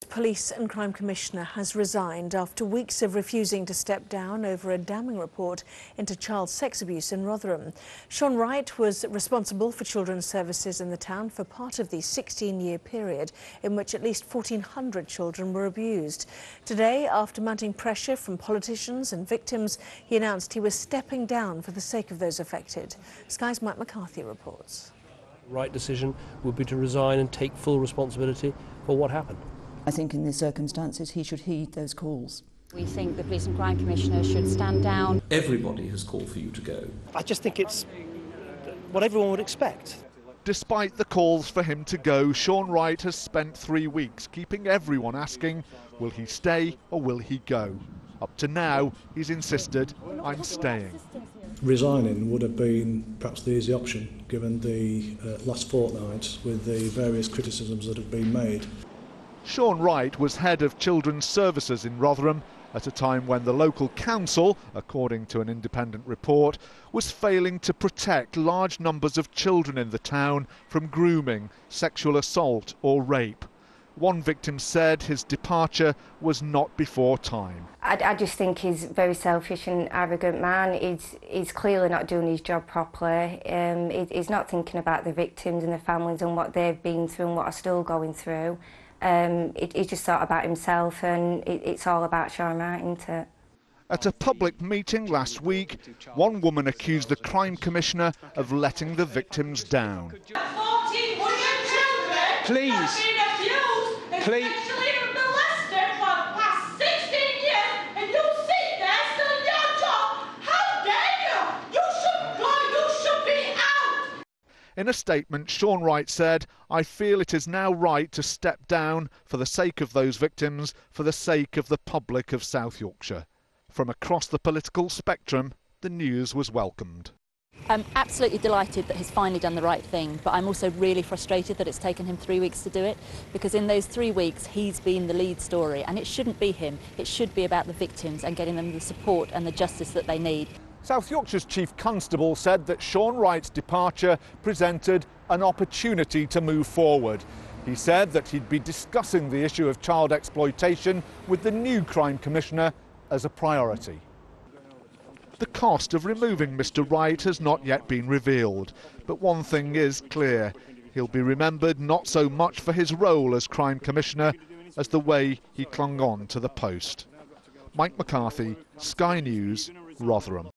Police and Crime Commissioner has resigned after weeks of refusing to step down over a damning report into child sex abuse in Rotherham. Shaun Wright was responsible for children's services in the town for part of the 16-year period in which at least 1,400 children were abused. Today, after mounting pressure from politicians and victims, he announced he was stepping down for the sake of those affected. Sky's Mike McCarthy reports. The right decision would be to resign and take full responsibility for what happened. I think in these circumstances he should heed those calls. We think the Police and Crime Commissioner should stand down. Everybody has called for you to go. I just think it's what everyone would expect. Despite the calls for him to go, Shaun Wright has spent 3 weeks keeping everyone asking, will he stay or will he go? Up to now, he's insisted, I'm staying. Resigning would have been perhaps the easy option, given the last fortnight with the various criticisms that have been made. Shaun Wright was head of children's services in Rotherham at a time when the local council, according to an independent report, was failing to protect large numbers of children in the town from grooming, sexual assault or rape. One victim said his departure was not before time. I just think he's a very selfish and arrogant man. He's clearly not doing his job properly. He's not thinking about the victims and the families and what they've been through and what are still going through. He's just thought about himself, and it's all about Shaun Wright, isn't it? At a public meeting last week, one woman accused the Crime Commissioner of letting the victims down. 1,400 children Please. have been abused, especially molested for the past 16 years, and you sit there still in your job. How dare you? You should go, you should be out. In a statement, Shaun Wright said, I feel it is now right to step down for the sake of those victims, for the sake of the public of South Yorkshire. From across the political spectrum, the news was welcomed. I'm absolutely delighted that he's finally done the right thing, but I'm also really frustrated that it's taken him 3 weeks to do it, because in those 3 weeks he's been the lead story, and it shouldn't be him. It should be about the victims and getting them the support and the justice that they need. South Yorkshire's Chief Constable said that Shaun Wright's departure presented an opportunity to move forward. He said that he'd be discussing the issue of child exploitation with the new Crime Commissioner as a priority. The cost of removing Mr. Wright has not yet been revealed, but one thing is clear. He'll be remembered not so much for his role as Crime Commissioner as the way he clung on to the post. Mike McCarthy, Sky News, Rotherham.